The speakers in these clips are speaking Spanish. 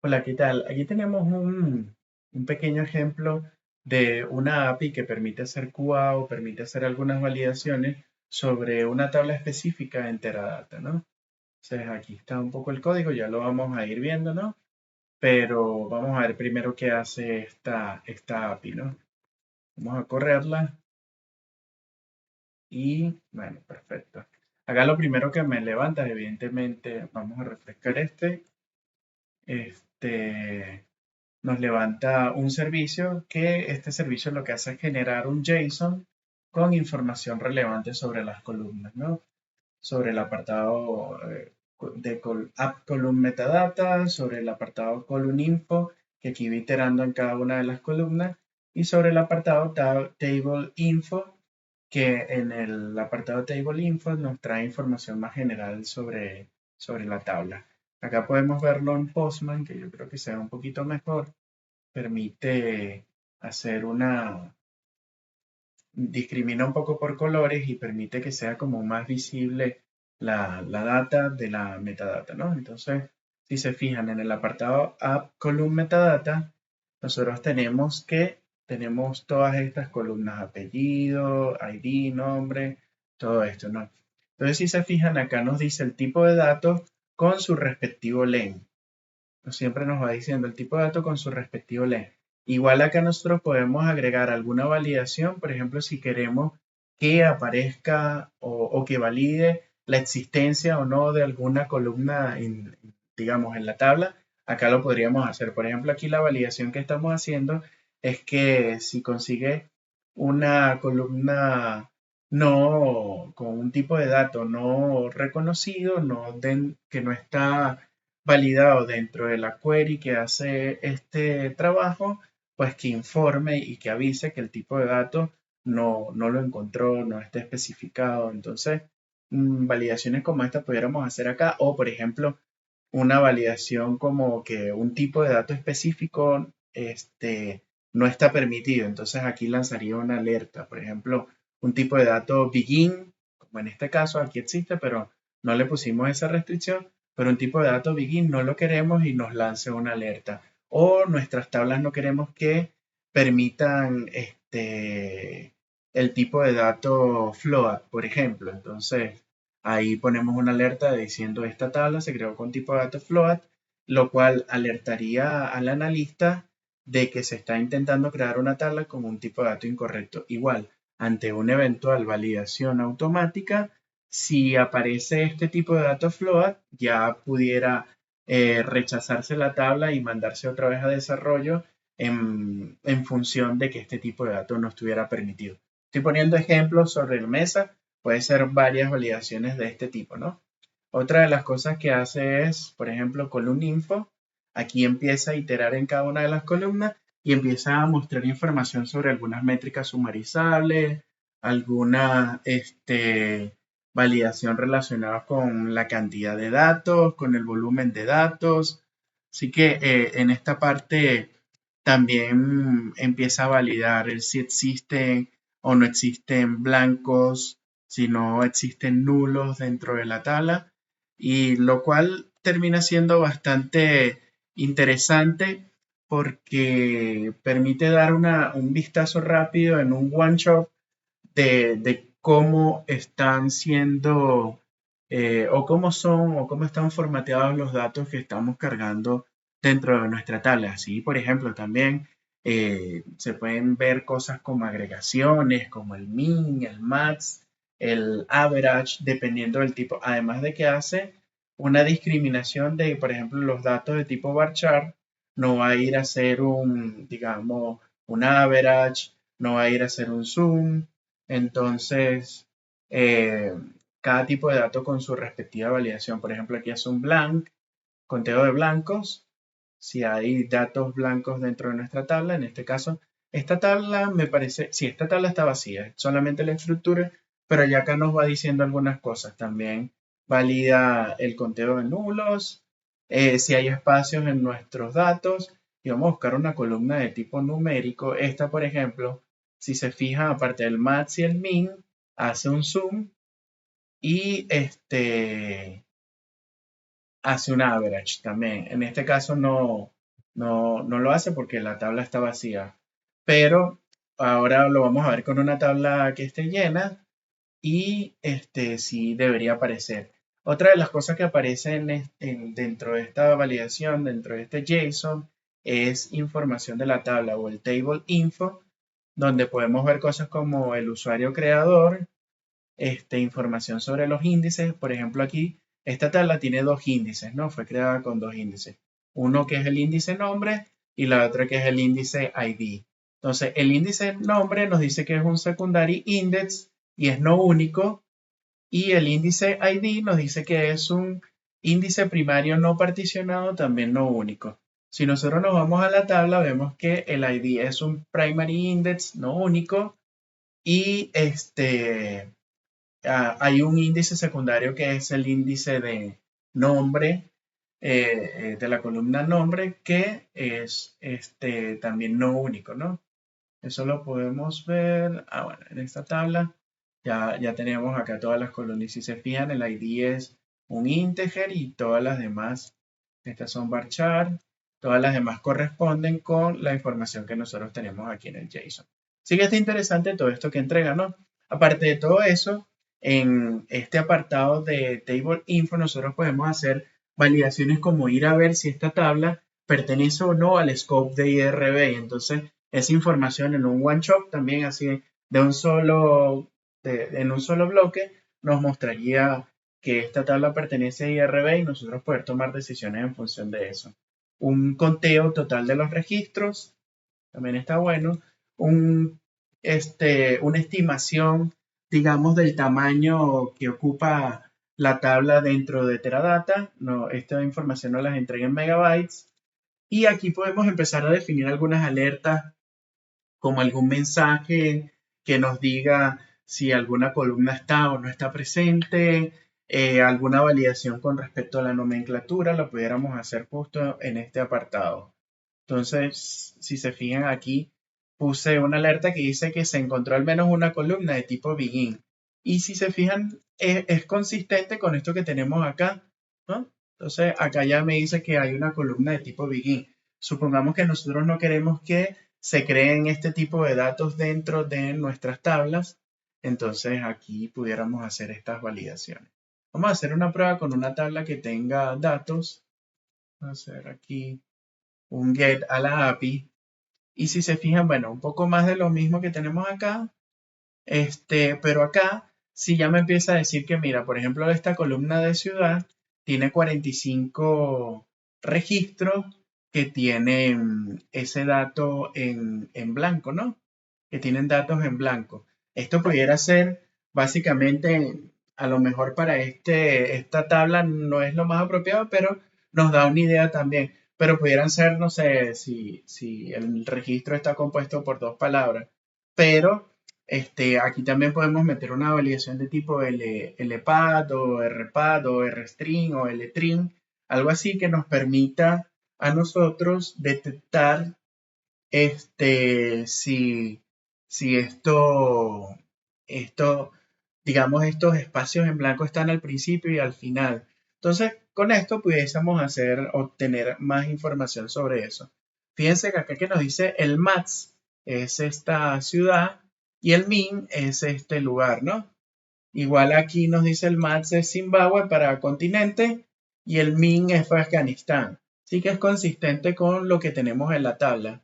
Hola, ¿qué tal? Aquí tenemos un pequeño ejemplo de una API que permite hacer QA o permite hacer algunas validaciones sobre una tabla específica en Teradata, ¿no? Entonces aquí está un poco el código, ya lo vamos a ir viendo, ¿no? Pero vamos a ver primero qué hace esta API, ¿no? Vamos a correrla y, bueno, perfecto. Acá lo primero que me levanta, evidentemente, vamos a refrescar este, nos levanta un servicio que este servicio lo que hace es generar un JSON con información relevante sobre las columnas, ¿no? Sobre el apartado de app column metadata, sobre el apartado column info, que aquí va iterando en cada una de las columnas, y sobre el apartado table info, que en el apartado Table Info nos trae información más general sobre la tabla. Acá podemos verlo en Postman, que yo creo que se ve un poquito mejor. Permite hacer discrimina un poco por colores y permite que sea como más visible la data de la metadata, ¿no? Entonces, si se fijan en el apartado App Column Metadata, nosotros tenemos todas estas columnas, apellido, ID, nombre, todo esto, ¿no? Entonces, si se fijan, acá nos dice el tipo de datos con su respectivo len. Siempre nos va diciendo el tipo de dato con su respectivo len. Igual acá nosotros podemos agregar alguna validación, por ejemplo, si queremos que aparezca o que valide la existencia o no de alguna columna, digamos, en la tabla, acá lo podríamos hacer. Por ejemplo, aquí la validación que estamos haciendo es que si consigue una columna no con un tipo de dato no reconocido, que no está validado dentro de la query que hace este trabajo, pues que informe y que avise que el tipo de dato no lo encontró, no está especificado. Entonces, validaciones como esta pudiéramos hacer acá, o por ejemplo, una validación como que un tipo de dato específico no está permitido. Entonces aquí lanzaría una alerta. Por ejemplo, un tipo de dato begin, como en este caso aquí existe, pero no le pusimos esa restricción, pero un tipo de dato begin no lo queremos y nos lance una alerta. O nuestras tablas no queremos que permitan el tipo de dato float, por ejemplo. Entonces, ahí ponemos una alerta diciendo esta tabla se creó con tipo de dato float, lo cual alertaría al analista de que se está intentando crear una tabla con un tipo de dato incorrecto. Igual, ante una eventual validación automática, si aparece este tipo de dato float, ya pudiera rechazarse la tabla y mandarse otra vez a desarrollo en función de que este tipo de dato no estuviera permitido. Estoy poniendo ejemplos sobre la mesa, puede ser varias validaciones de este tipo, ¿no? Otra de las cosas que hace es, por ejemplo, column info. Aquí empieza a iterar en cada una de las columnas y empieza a mostrar información sobre algunas métricas sumarizables, alguna validación relacionada con la cantidad de datos, con el volumen de datos. Así que en esta parte también empieza a validar el si existen o no existen blancos, si no existen nulos dentro de la tabla, y lo cual termina siendo bastante interesante porque permite dar un vistazo rápido en un one shot de cómo están siendo o cómo son o cómo están formateados los datos que estamos cargando dentro de nuestra tabla. Así, por ejemplo, también se pueden ver cosas como agregaciones, como el min, el max, el average, dependiendo del tipo. Además de que hace una discriminación de, por ejemplo, los datos de tipo varchar no va a ir a ser digamos, un average, no va a ir a ser un zoom. Entonces, eh, cada tipo de dato con su respectiva validación. Por ejemplo, aquí hace un blank, conteo de blancos. Si hay datos blancos dentro de nuestra tabla, en este caso, esta tabla me parece, sí, esta tabla está vacía, es solamente la estructura, pero ya acá nos va diciendo algunas cosas. También valida el conteo de nulos, si hay espacios en nuestros datos, y vamos a buscar una columna de tipo numérico. Esta, por ejemplo, si se fija, aparte del max y el min, hace un zoom y hace un average también. En este caso no lo hace porque la tabla está vacía. Pero ahora lo vamos a ver con una tabla que esté llena y sí debería aparecer. Otra de las cosas que aparecen dentro de esta validación, dentro de este JSON, es información de la tabla o el table info, donde podemos ver cosas como el usuario creador, información sobre los índices. Por ejemplo, aquí esta tabla tiene dos índices, ¿no? Fue creada con dos índices. Uno que es el índice nombre y la otra que es el índice ID. Entonces, el índice nombre nos dice que es un secondary index y es no único. Y el índice ID nos dice que es un índice primario no particionado, también no único. Si nosotros nos vamos a la tabla, vemos que el ID es un primary index no único y hay un índice secundario que es el índice de nombre, de la columna nombre, que es también no único, ¿no? Eso lo podemos ver, bueno, en esta tabla ya tenemos acá todas las columnas. Y si se fijan, el ID es un integer y todas las demás, estas son varchar, todas las demás corresponden con la información que nosotros tenemos aquí en el JSON. Sí que está interesante todo esto que entrega, ¿no? Aparte de todo eso, en este apartado de Table Info nosotros podemos hacer validaciones como ir a ver si esta tabla pertenece o no al scope de IRB. Entonces, esa información en un one shot también así de un solo, en un solo bloque nos mostraría que esta tabla pertenece a IRB y nosotros poder tomar decisiones en función de eso. Un conteo total de los registros, también está bueno. Un, una estimación, digamos, del tamaño que ocupa la tabla dentro de Teradata. No, esta información nos las entrega en megabytes. Y aquí podemos empezar a definir algunas alertas como algún mensaje que nos diga si alguna columna está o no está presente, alguna validación con respecto a la nomenclatura, lo pudiéramos hacer justo en este apartado. Entonces, si se fijan aquí, puse una alerta que dice que se encontró al menos una columna de tipo begin. Y si se fijan, es consistente con esto que tenemos acá, ¿no? Entonces, acá ya me dice que hay una columna de tipo begin. Supongamos que nosotros no queremos que se creen este tipo de datos dentro de nuestras tablas. Entonces, aquí pudiéramos hacer estas validaciones. Vamos a hacer una prueba con una tabla que tenga datos. Vamos a hacer aquí un get a la API. Y si se fijan, bueno, un poco más de lo mismo que tenemos acá, pero acá sí ya me empieza a decir que, mira, por ejemplo, esta columna de ciudad tiene 45 registros que tienen ese dato en blanco, ¿no? Que tienen datos en blanco. Esto pudiera ser básicamente, a lo mejor para esta tabla no es lo más apropiado, pero nos da una idea también. Pero pudieran ser, no sé, si el registro está compuesto por dos palabras. Pero aquí también podemos meter una validación de tipo LPAD o RPAD o RString o LTRIN, algo así que nos permita a nosotros detectar si esto, digamos, estos espacios en blanco están al principio y al final. Entonces, con esto pudiésemos obtener más información sobre eso. Fíjense que acá que nos dice el MATS es esta ciudad y el MIN es este lugar, ¿no? Igual aquí nos dice el MATS es Zimbabue para continente y el MIN es para Afganistán. Así que es consistente con lo que tenemos en la tabla.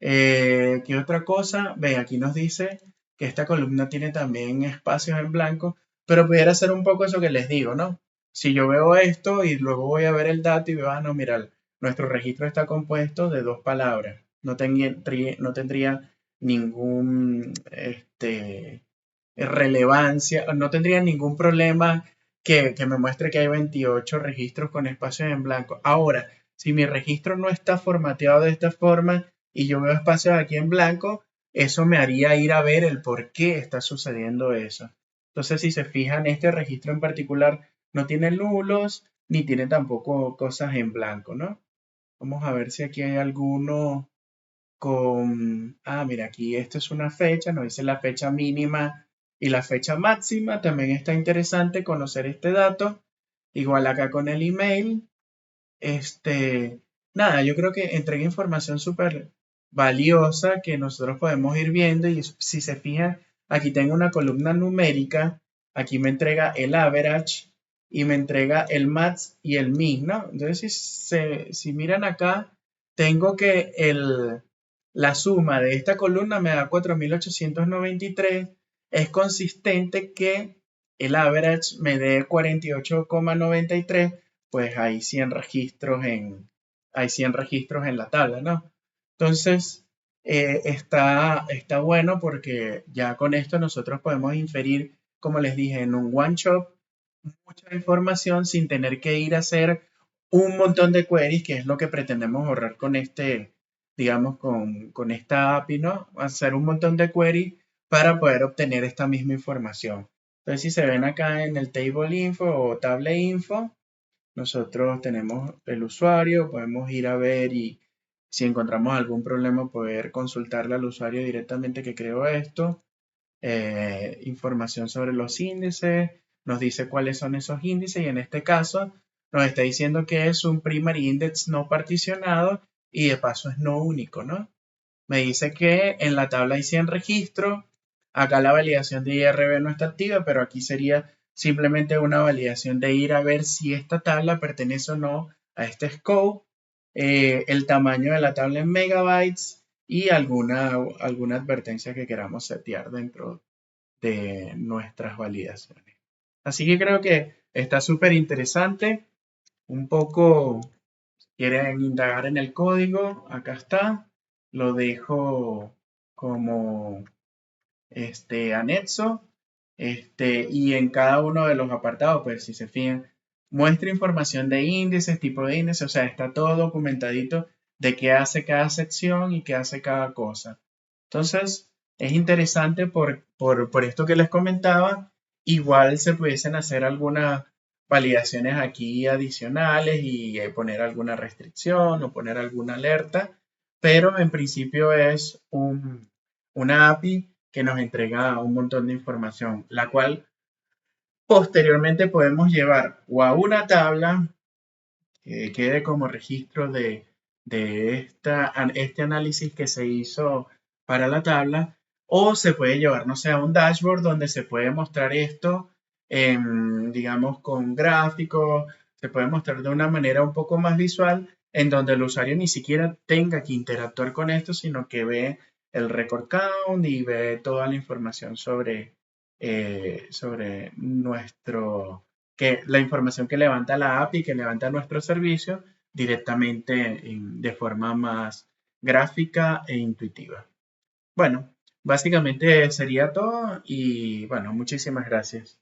¿Qué otra cosa? Ve, aquí nos dice que esta columna tiene también espacios en blanco, pero pudiera ser un poco eso que les digo, ¿no? Si yo veo esto y luego voy a ver el dato y veo, no, mira, nuestro registro está compuesto de dos palabras. No tendría ningún relevancia, no tendría ningún problema que me muestre que hay 28 registros con espacios en blanco. Ahora, si mi registro no está formateado de esta forma, y yo veo espacios aquí en blanco, eso me haría ir a ver el por qué está sucediendo eso. Entonces, si se fijan, este registro en particular no tiene nulos ni tiene tampoco cosas en blanco, ¿no? Vamos a ver si aquí hay alguno mira, aquí esto es una fecha, nos dice la fecha mínima y la fecha máxima. También está interesante conocer este dato. Igual acá con el email. Este, nada, yo creo que entrega información súper valiosa que nosotros podemos ir viendo y si se fijan, aquí tengo una columna numérica, aquí me entrega el average y me entrega el max y el min, ¿no? Entonces, si miran acá, tengo que la suma de esta columna me da 4.893. Es consistente que el average me dé 48,93, pues hay 100 registros en la tabla, ¿no? Entonces, está bueno porque ya con esto nosotros podemos inferir, como les dije, en un one shot, mucha información sin tener que ir a hacer un montón de queries, que es lo que pretendemos ahorrar con digamos, con esta API, ¿no? Hacer un montón de queries para poder obtener esta misma información. Entonces, si se ven acá en el table info o table info, nosotros tenemos el usuario, podemos ir a ver y si encontramos algún problema poder consultarle al usuario directamente que creó esto. Información sobre los índices, nos dice cuáles son esos índices y en este caso nos está diciendo que es un primary index no particionado y de paso es no único, ¿no? Me dice que en la tabla hay 100 registros, acá la validación de IRB no está activa, pero aquí sería simplemente una validación de ir a ver si esta tabla pertenece o no a este scope, el tamaño de la tabla en megabytes y alguna advertencia que queramos setear dentro de nuestras validaciones. Así que creo que está súper interesante. Un poco quieren indagar en el código, acá está. Lo dejo como anexo. Y en cada uno de los apartados, pues si se fijan, muestra información de índices, tipo de índice, o sea, está todo documentadito de qué hace cada sección y qué hace cada cosa. Entonces, es interesante por esto que les comentaba. Igual se pudiesen hacer algunas validaciones aquí adicionales y poner alguna restricción o poner alguna alerta, pero en principio es una API que nos entrega un montón de información, la cual posteriormente podemos llevar o a una tabla que quede como registro de este análisis que se hizo para la tabla, o se puede llevar, no sé, a un dashboard donde se puede mostrar esto, digamos, con gráficos, se puede mostrar de una manera un poco más visual, en donde el usuario ni siquiera tenga que interactuar con esto, sino que ve el record count y ve toda la información sobre la información que levanta la API, que levanta nuestro servicio directamente de forma más gráfica e intuitiva. Bueno, básicamente sería todo y bueno, muchísimas gracias.